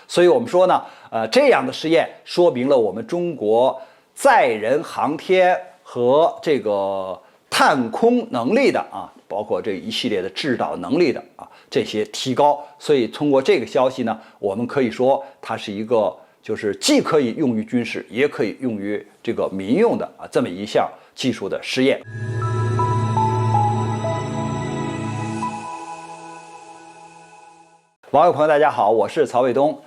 所以我们说呢，这样的试验说明了我们中国载人航天和这个探空能力的包括这一系列的制导能力的这些提高。所以通过这个消息呢，我们可以说它是一个就是既可以用于军事，也可以用于这个民用的这么一项技术的实验。网友朋友大家好，我是曹卫东。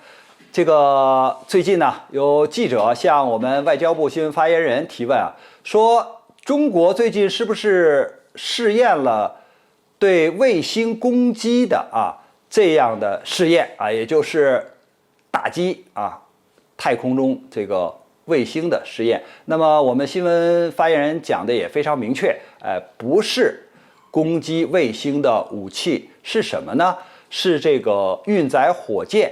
这个最近呢，有记者向我们外交部新闻发言人提问说中国最近是不是试验了对卫星攻击的这样的试验也就是打击太空中这个卫星的实验。那么我们新闻发言人讲的也非常明确，不是攻击卫星的武器是什么呢？是这个运载火箭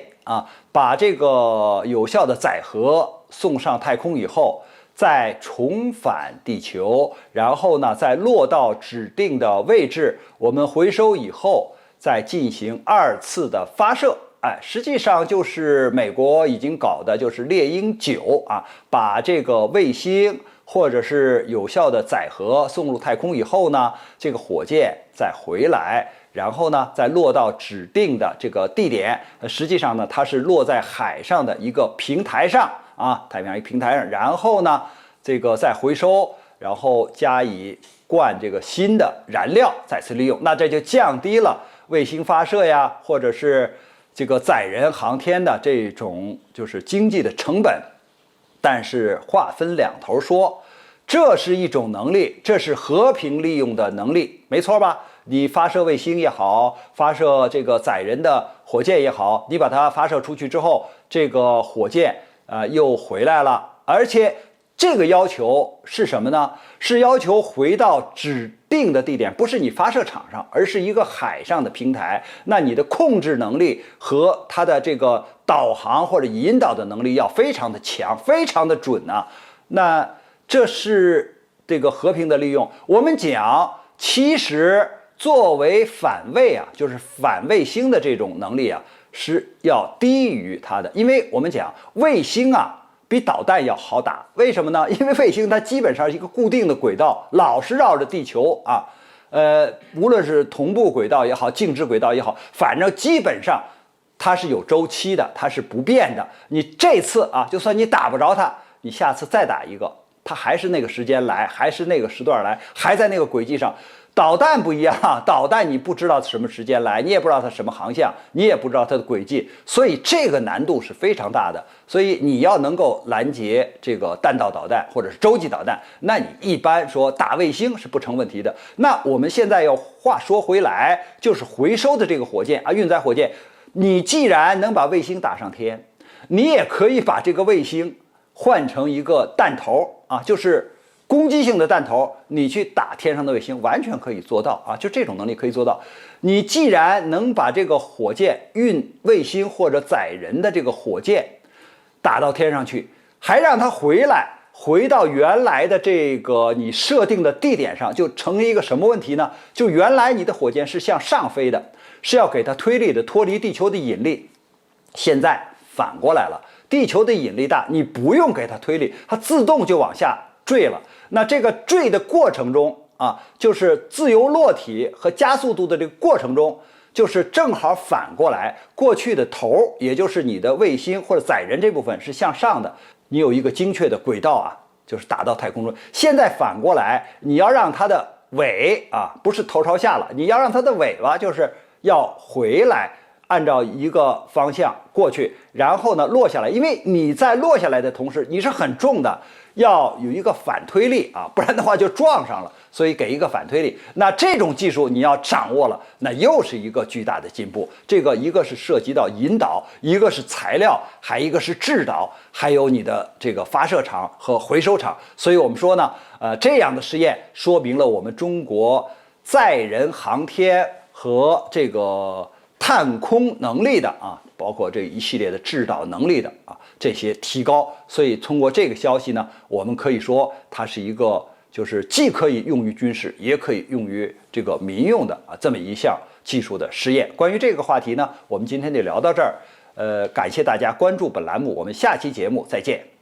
把这个有效的载荷送上太空以后，再重返地球，然后呢再落到指定的位置，我们回收以后再进行2次的发射。实际上就是美国已经搞的就是猎鹰9把这个卫星或者是有效的载荷送入太空以后呢，这个火箭再回来，然后呢再落到指定的这个地点。实际上呢，它是落在海上的一个平台上太平洋一平台上，然后呢这个再回收，然后加以灌这个新的燃料，再次利用。那这就降低了卫星发射呀，或者是这个载人航天的这种就是经济的成本。但是话分两头说，这是一种能力，这是和平利用的能力，没错吧？你发射卫星也好，发射这个载人的火箭也好，你把它发射出去之后，这个火箭又回来了，而且这个要求是什么呢？是要求回到指定的地点，不是你发射场上，而是一个海上的平台。那你的控制能力和它的这个导航或者引导的能力要非常的强，非常的准那这是这个和平的利用。我们讲，其实作为反卫就是反卫星的这种能力是要低于它的，因为我们讲卫星比导弹要好打。为什么呢？因为卫星它基本上是一个固定的轨道，老是绕着地球无论是同步轨道也好，静止轨道也好，反正基本上它是有周期的，它是不变的。你这次就算你打不着它，你下次再打一个，它还是那个时间来，还是那个时段来，还在那个轨迹上。导弹不一样，导弹你不知道什么时间来，你也不知道它什么航向，你也不知道它的轨迹，所以这个难度是非常大的。所以你要能够拦截这个弹道导弹或者是洲际导弹，那你一般说打卫星是不成问题的。那我们现在要话说回来，就是回收的这个火箭运载火箭，你既然能把卫星打上天，你也可以把这个卫星换成一个弹头就是攻击性的弹头，你去打天上的卫星，完全可以做到就这种能力可以做到。你既然能把这个火箭运卫星或者载人的这个火箭打到天上去，还让它回到原来的这个你设定的地点上，就成一个什么问题呢？就原来你的火箭是向上飞的，是要给它推力的，脱离地球的引力。现在反过来了，地球的引力大，你不用给它推力，它自动就往下坠了。那这个坠的过程中就是自由落体和加速度的这个过程中，就是正好反过来，过去的头，也就是你的卫星或者载人这部分是向上的，你有一个精确的轨道就是打到太空中。现在反过来，你要让它的尾不是头朝下了，你要让它的尾巴就是要回来，按照一个方向过去，然后呢落下来。因为你在落下来的同时，你是很重的，要有一个反推力不然的话就撞上了，所以给一个反推力。那这种技术你要掌握了，那又是一个巨大的进步。这个一个是涉及到引导，一个是材料，还一个是制导，还有你的这个发射场和回收场。所以我们说呢，这样的试验说明了我们中国载人航天和这个探空能力的包括这一系列的制导能力的这些提高。所以通过这个消息呢，我们可以说它是一个就是既可以用于军事，也可以用于这个民用的这么一项技术的实验。关于这个话题呢，我们今天就聊到这儿。感谢大家关注本栏目，我们下期节目再见。